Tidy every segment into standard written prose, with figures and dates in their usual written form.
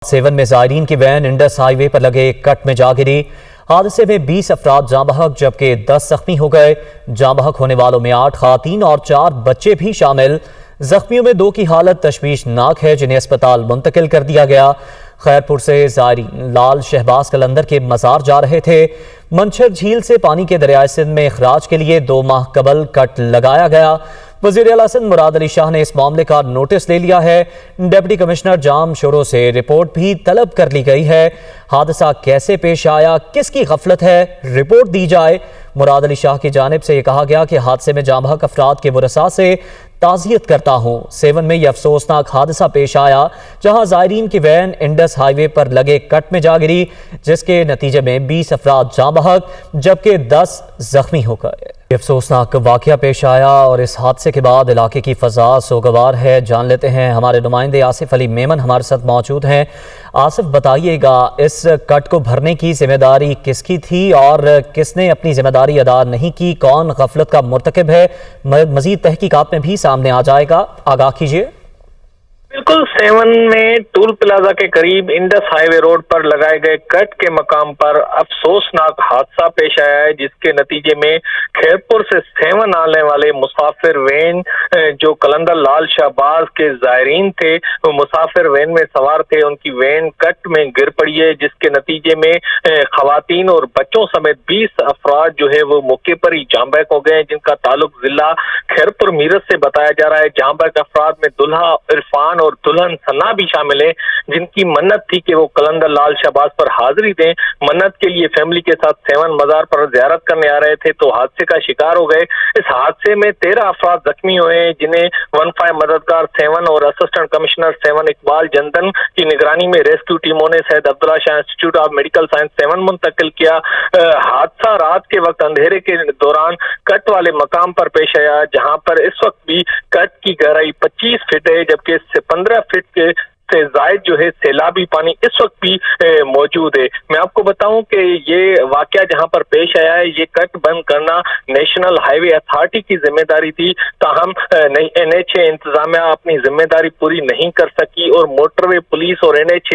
7 میں زائرین کی وین انڈس ہائی وے پر لگے کٹ میں جا گری۔ حادثے میں 20 افراد جاں بحق جبکہ 10 زخمی ہو گئے۔ جاں بحق ہونے والوں میں 8 خواتین اور 4 بچے بھی شامل۔ زخمیوں میں 2 کی حالت تشویشناک ہے جنہیں اسپتال منتقل کر دیا گیا۔ خیرپور سے زائرین لال شہباز قلندر کے مزار جا رہے تھے۔ منچھر جھیل سے پانی کے دریائے سندھ میں اخراج کے لیے 2 ماہ قبل کٹ لگایا گیا۔ وزیر اعلیٰ سندھ مراد علی شاہ نے اس معاملے کا نوٹس لے لیا ہے۔ ڈپٹی کمشنر جام شوروں سے رپورٹ بھی طلب کر لی گئی ہے۔ حادثہ کیسے پیش آیا، کس کی غفلت ہے، رپورٹ دی جائے۔ مراد علی شاہ کی جانب سے یہ کہا گیا کہ حادثے میں جاں بحق افراد کے ورثاء سے تعزیت کرتا ہوں۔ 7 میں یہ افسوسناک حادثہ پیش آیا جہاں زائرین کی وین انڈس ہائی وے پر لگے کٹ میں جا گری جس کے نتیجے میں 20 افراد جاں بحق جبکہ 10 زخمی ہو گئے۔ یہ افسوسناک واقعہ پیش آیا اور اس حادثے کے بعد علاقے کی فضا سوگوار ہے۔ جان لیتے ہیں ہمارے نمائندے آصف علی میمن ہمارے ساتھ موجود ہیں۔ آصف، بتائیے گا اس کٹ کو بھرنے کی ذمہ داری کس کی تھی اور کس نے اپنی ذمہ داری ادا نہیں کی؟ کون غفلت کا مرتکب ہے؟ مزید تحقیقات میں بھی سامنے آ جائے گا، آگاہ کیجیے۔ بالکل 7 میں ٹول پلازا کے قریب انڈس ہائی وے روڈ پر لگائے گئے کٹ کے مقام پر افسوسناک حادثہ پیش آیا ہے جس کے نتیجے میں خیرپور سے 7 آنے والے مسافر وین جو قلندر لال شہباز کے زائرین تھے، وہ مسافر وین میں سوار تھے، ان کی وین کٹ میں گر پڑی ہے جس کے نتیجے میں خواتین اور بچوں سمیت 20 افراد جو ہے وہ موقع پر ہی جاں بحق ہو گئے ہیں، جن کا تعلق ضلع خیرپور میرٹھ سے بتایا جا رہا ہے۔ جاں بحق افراد میں دلہا عرفان اور دلہن ثنا بھی شامل ہیں جن کی منت تھی کہ وہ قلندر لال شہباز پر حاضری دیں۔ منت کے لیے فیملی کے ساتھ 7 مزار پر زیارت کرنے آ رہے تھے تو حادثے کا شکار ہو گئے۔ اس حادثے میں 13 افراد زخمی ہوئے ہیں جنہیں 15 مددگار 7 اور اسسٹنٹ کمشنر 7 اقبال جندن کی نگرانی میں ریسکیو ٹیموں نے سید عبداللہ شاہ انسٹیٹیوٹ آف میڈیکل سائنس 7 منتقل کیا۔ حادثہ رات کے وقت اندھیرے کے دوران کٹ والے مقام پر پیش آیا جہاں پر اس وقت بھی کٹ کی گہرائی 25 فٹ ہے جبکہ اس سے 15 فٹ کے سے زائد جو ہے سیلابی پانی اس وقت بھی موجود ہے۔ میں آپ کو بتاؤں کہ یہ واقعہ جہاں پر پیش آیا ہے یہ کٹ بند کرنا نیشنل ہائی وے اتھارٹی کی ذمہ داری تھی، تاہم NH انتظامیہ اپنی ذمہ داری پوری نہیں کر سکی اور موٹر وے پولیس اور NH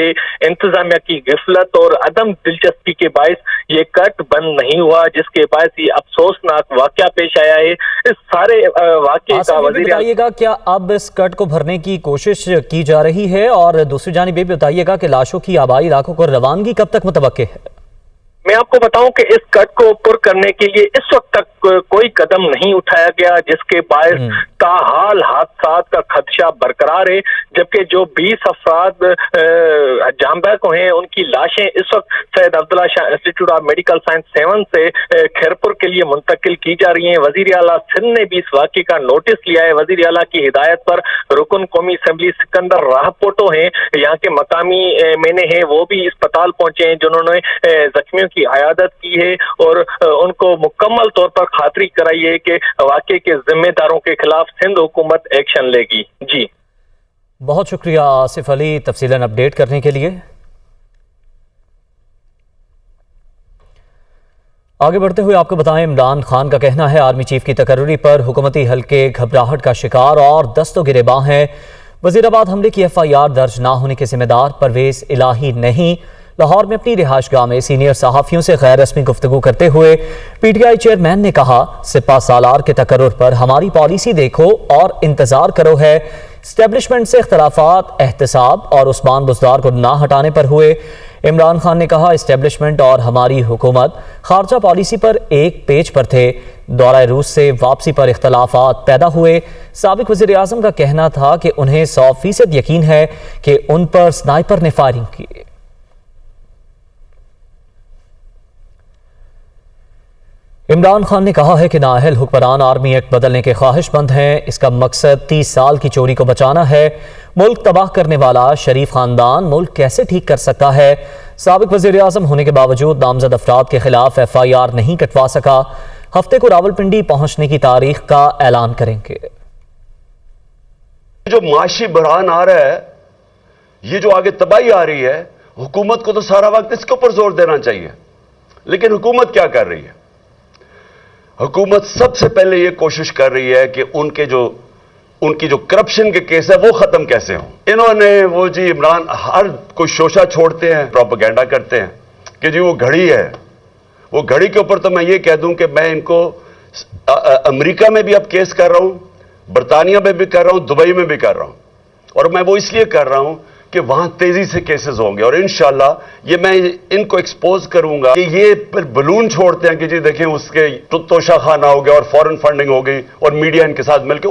انتظامیہ کی غفلت اور عدم دلچسپی کے باعث یہ کٹ بند نہیں ہوا جس کے باعث یہ افسوسناک واقعہ پیش آیا ہے۔ اس سارے واقعے کا وزیر بتائیے گا کیا اب اس کٹ کو بھرنے کی کوشش کی جا رہی ہے اور دوسری جانب یہ بھی بتائیے گا کہ لاشوں کی آبائی علاقوں کو روانگی کب تک متوقع ہے؟ میں آپ کو بتاؤں کہ اس کٹ کو پر کرنے کے لیے اس وقت تک کوئی قدم نہیں اٹھایا گیا جس کے باعث تاحال حادثات کا خدشہ برقرار ہے، جبکہ جو 20 افراد جاں بحق ہیں ان کی لاشیں اس وقت سید عبداللہ شاہ انسٹیٹیوٹ آف میڈیکل سائنس 7 سے خیرپور کے لیے منتقل کی جا رہی ہیں۔ وزیر اعلیٰ سندھ نے بھی اس واقعے کا نوٹس لیا ہے۔ وزیر اعلیٰ کی ہدایت پر رکن قومی اسمبلی سکندر راہ پوٹو ہیں، یہاں کے مقامی مینے ہیں، وہ بھی اسپتال پہنچے ہیں جنہوں نے زخمیوں کی عیادت کی ہے اور ان کو مکمل طور پر خاطری کرائی ہے کہ واقعے کے ذمہ داروں کے خلاف سندھ حکومت ایکشن لے گی۔ جی بہت شکریہ آصف علی تفصیلاً اپڈیٹ کرنے کے لیے۔ آگے بڑھتے ہوئے آپ کو بتائیں عمران خان کا کہنا ہے آرمی چیف کی تقرری پر حکومتی حلقے گھبراہٹ کا شکار اور دست و گریباں ہیں۔ وزیر آباد حملے کی FIR درج نہ ہونے کے ذمہ دار پرویز الہی نہیں۔ لاہور میں اپنی رہائش گاہ میں سینئر صحافیوں سے غیر رسمی گفتگو کرتے ہوئے PTI چیئرمین نے کہا سپہ سالار کے تقرر پر ہماری پالیسی دیکھو اور انتظار کرو ہے۔ اسٹیبلشمنٹ سے اختلافات احتساب اور عثمان بزدار کو نہ ہٹانے پر ہوئے۔ عمران خان نے کہا اسٹیبلشمنٹ اور ہماری حکومت خارجہ پالیسی پر ایک پیج پر تھے، دورہ روس سے واپسی پر اختلافات پیدا ہوئے۔ سابق وزیر اعظم کا کہنا تھا کہ انہیں 100% یقین ہے کہ ان پر سنائپر نے فائرنگ کی۔ عمران خان نے کہا ہے کہ نااہل حکمران آرمی ایکٹ بدلنے کے خواہش مند ہیں، اس کا مقصد 30 سال کی چوری کو بچانا ہے۔ ملک تباہ کرنے والا شریف خاندان ملک کیسے ٹھیک کر سکتا ہے؟ سابق وزیر اعظم ہونے کے باوجود نامزد افراد کے خلاف FIR نہیں کٹوا سکا، ہفتے کو راولپنڈی پہنچنے کی تاریخ کا اعلان کریں گے۔ جو معاشی بحران آ رہا ہے، یہ جو آگے تباہی آ رہی ہے، حکومت کو تو سارا وقت اس کے اوپر زور دینا چاہیے، لیکن حکومت کیا کر رہی ہے؟ حکومت سب سے پہلے یہ کوشش کر رہی ہے کہ ان کے جو ان کی جو کرپشن کے کیس ہے وہ ختم کیسے ہوں. انہوں نے وہ جی عمران ہر کوئی شوشہ چھوڑتے ہیں, پروپیگنڈا کرتے ہیں کہ جی وہ گھڑی ہے. وہ گھڑی کے اوپر تو میں یہ کہہ دوں کہ میں ان کو امریکہ میں بھی اب کیس کر رہا ہوں, برطانیہ میں بھی کر رہا ہوں, دبئی میں بھی کر رہا ہوں. اور میں وہ اس لیے کر رہا ہوں کہ وہاں تیزی سے کیسز ہوں گے, اور انشاءاللہ یہ میں ان کو ایکسپوز کروں گا کہ یہ بلون چھوڑتے ہیں کہ جی دیکھیں اس کے توشہ خانہ ہو گیا اور فورن فنڈنگ ہو گئی اور میڈیا ان کے ساتھ مل کے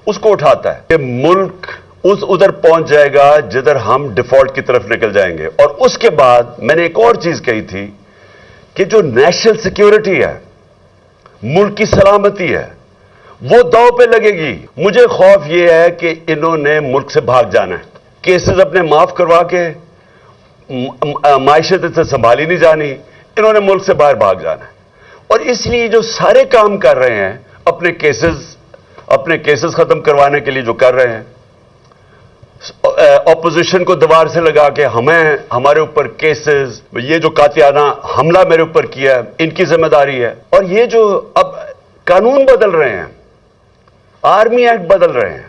اس کو اٹھاتا ہے کہ ملک ادھر پہنچ جائے گا جدھر ہم ڈیفالٹ کی طرف نکل جائیں گے. اور اس کے بعد میں نے ایک اور چیز کہی تھی کہ جو نیشنل سیکیورٹی ہے, ملک کی سلامتی ہے, وہ داؤ پہ لگے گی. مجھے خوف یہ ہے کہ انہوں نے ملک سے بھاگ جانا ہے, کیسز اپنے معاف کروا کے معیشت سے سنبھالی نہیں جانی, انہوں نے ملک سے باہر بھاگ جانا ہے. اور اس لیے جو سارے کام کر رہے ہیں اپنے کیسز ختم کروانے کے لیے جو کر رہے ہیں, اپوزیشن کو دیوار سے لگا کے ہمارے اوپر کیسز, یہ جو قاطعانہ حملہ میرے اوپر کیا ہے ان کی ذمہ داری ہے. اور یہ جو اب قانون بدل رہے ہیں, آرمی ایکٹ بدل رہے ہیں,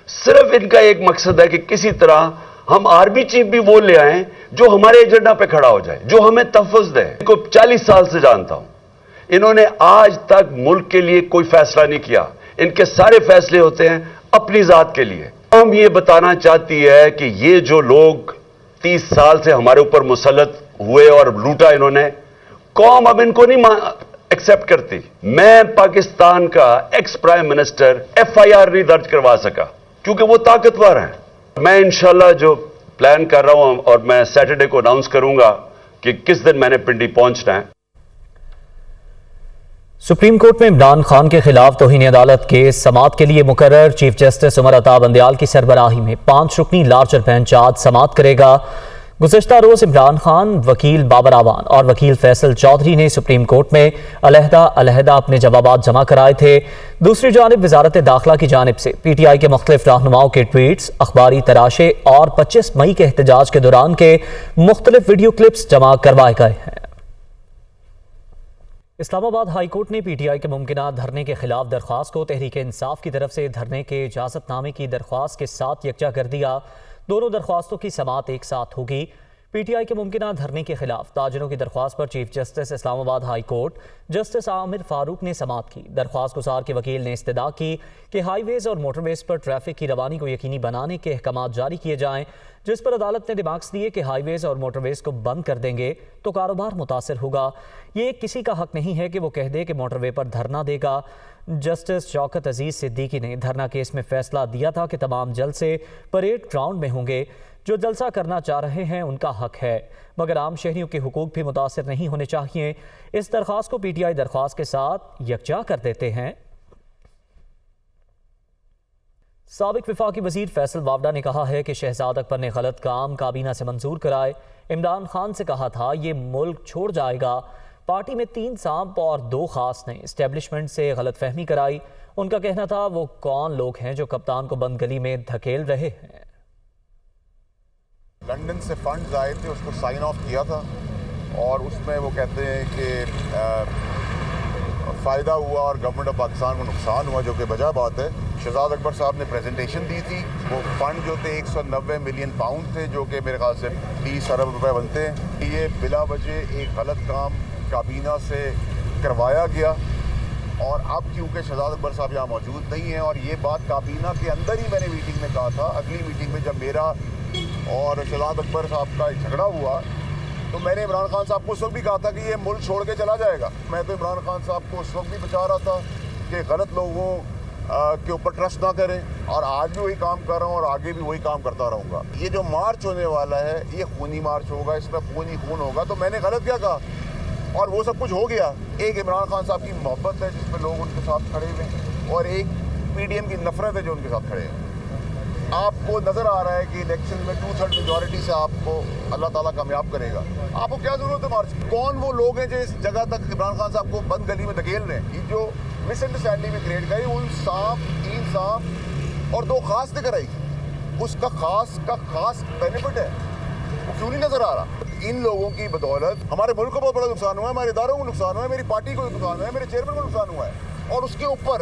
صرف ان کا ایک مقصد ہے کہ کسی طرح ہم آرمی چیف بھی وہ لے آئیں جو ہمارے ایجنڈا پہ کھڑا ہو جائے, جو ہمیں تحفظ دے. ان کو 40 سال سے جانتا ہوں, انہوں نے آج تک ملک کے لیے کوئی فیصلہ نہیں کیا. ان کے سارے فیصلے ہوتے ہیں اپنی ذات کے لیے. قوم یہ بتانا چاہتی ہے کہ یہ جو لوگ 30 سال سے ہمارے اوپر مسلط ہوئے اور لوٹا انہوں نے, قوم اب ان کو نہیں ایکسپٹ کرتی. میں پاکستان کا ایکس پرائم منسٹر FIR نہیں درج کروا سکا کیونکہ وہ طاقتور ہیں. میں انشاءاللہ جو پلان کر رہا ہوں, اور میں سیٹرڈے کو اناؤنس کروں گا کہ کس دن میں نے پنڈی پہنچنا ہے. سپریم کورٹ میں عمران خان کے خلاف توہین عدالت کیس سماعت کے لیے مقرر چیف جسٹس عمر عطا بندیال کی سربراہی میں 5 رکنی لارجر بینچ آج سماعت کرے گا. گزشتہ روز عمران خان, وکیل بابر اعوان اور وکیل فیصل چودھری نے سپریم کورٹ میں علیحدہ اپنے جوابات جمع کرائے تھے. دوسری جانب وزارت داخلہ کی جانب سے PTI کے مختلف رہنماؤں کے ٹویٹس, اخباری تراشے اور 25 مئی کے احتجاج کے دوران کے مختلف ویڈیو کلپس جمع کروائے گئے ہیں. اسلام آباد ہائی کورٹ نے PTI کے ممکنہ دھرنے کے خلاف درخواست کو تحریک انصاف کی طرف سے دھرنے کے اجازت نامے کی درخواست کے ساتھ یکجا کر دیا. دونوں درخواستوں کی سماعت ایک ساتھ ہوگی. PTI کے ممکنہ دھرنے کے خلاف تاجروں کی درخواست پر چیف جسٹس اسلام آباد ہائی کورٹ جسٹس عامر فاروق نے سماعت کی. درخواست گزار کے وکیل نے استدعا کی کہ ہائی ویز اور موٹر ویز پر ٹریفک کی روانی کو یقینی بنانے کے احکامات جاری کیے جائیں, جس پر عدالت نے ریمارکس دیے کہ ہائی ویز اور موٹر ویز کو بند کر دیں گے تو کاروبار متاثر ہوگا. یہ کسی کا حق نہیں ہے کہ وہ کہہ دے کہ موٹر وے پر دھرنا دے گا. جسٹس شوکت عزیز صدیقی نے دھرنا کیس میں فیصلہ دیا تھا کہ تمام جلسے پریڈ گراؤنڈ میں ہوں گے. جو جلسہ کرنا چاہ رہے ہیں ان کا حق ہے, مگر عام شہریوں کے حقوق بھی متاثر نہیں ہونے چاہیے. اس درخواست کو PTI درخواست کے ساتھ یکجا کر دیتے ہیں. سابق وفاقی وزیر فیصل واوڈا نے کہا ہے کہ شہزاد اکبر نے غلط کام کابینہ سے منظور کرائے. عمران خان سے کہا تھا یہ ملک چھوڑ جائے گا. پارٹی میں 3 سانپ اور 2 خاص نے اسٹیبلشمنٹ سے غلط فہمی کرائی. ان کا کہنا تھا وہ کون لوگ ہیں جو کپتان کو بند گلی میں دھکیل رہے ہیں. لنڈن سے فنڈز آئے تھے, اس کو سائن آف کیا تھا, اور اس میں وہ کہتے ہیں کہ فائدہ ہوا اور گورنمنٹ آف پاکستان کو نقصان ہوا, جو کہ وجہ بات ہے. شہزاد اکبر صاحب نے پریزنٹیشن دی تھی, وہ فنڈ جو تھے 190 ملین پاؤنڈ تھے, جو کہ میرے خیال سے 30 ارب روپے بنتے ہیں. یہ بلا وجہ ایک غلط کام کابینہ سے کروایا گیا, اور اب کیونکہ شہزاد اکبر صاحب یہاں موجود نہیں ہیں, اور یہ بات کابینہ کے اندر ہی میں نے میٹنگ میں کہا تھا, اگلی میٹنگ میں جب میرا اور شہزاد اکبر صاحب کا جھگڑا ہوا تو میں نے عمران خان صاحب کو اس وقت بھی کہا تھا کہ یہ ملک چھوڑ کے چلا جائے گا. میں تو عمران خان صاحب کو اس وقت بھی بچا رہا تھا کہ غلط لوگوں کے اوپر ٹرسٹ نہ کریں, اور آج بھی وہی کام کر رہا ہوں اور آگے بھی وہی کام کرتا رہوں گا. یہ جو مارچ ہونے والا ہے یہ خونی مارچ ہوگا, اس میں خون ہی خون ہوگا. تو میں نے غلط کیا کہا, اور وہ سب کچھ ہو گیا. ایک عمران خان صاحب کی محبت ہے جس پہ لوگ ان کے ساتھ کھڑے ہوئے ہیں, اور ایک PDM کی نفرت ہے جو ان کے ساتھ کھڑے ہیں. آپ کو نظر آ رہا ہے کہ الیکشن میں 2/3 میجورٹی سے آپ کو اللہ تعالیٰ کامیاب کرے گا. آپ کو کیا ضرورت ہے مارچ کی؟ کون وہ لوگ ہیں جو اس جگہ تک عمران خان صاحب کو بند گلی میں دھکیل رہے ہیں؟ یہ جو مس انڈرسٹینڈنگ میں کریٹ کری, ان 3 سانپ اور 2 خاص نے کرائی, اس کا خاص بینیفٹ ہے, وہ کیوں نہیں نظر آ رہا؟ ان لوگوں کی بدولت ہمارے ملک کو بہت بڑا نقصان ہوا ہے, ہمارے اداروں کو نقصان ہوا ہے, میری پارٹی کو نقصان ہوا ہے, میرے چیئرمین کو نقصان ہوا ہے, اور اس کے اوپر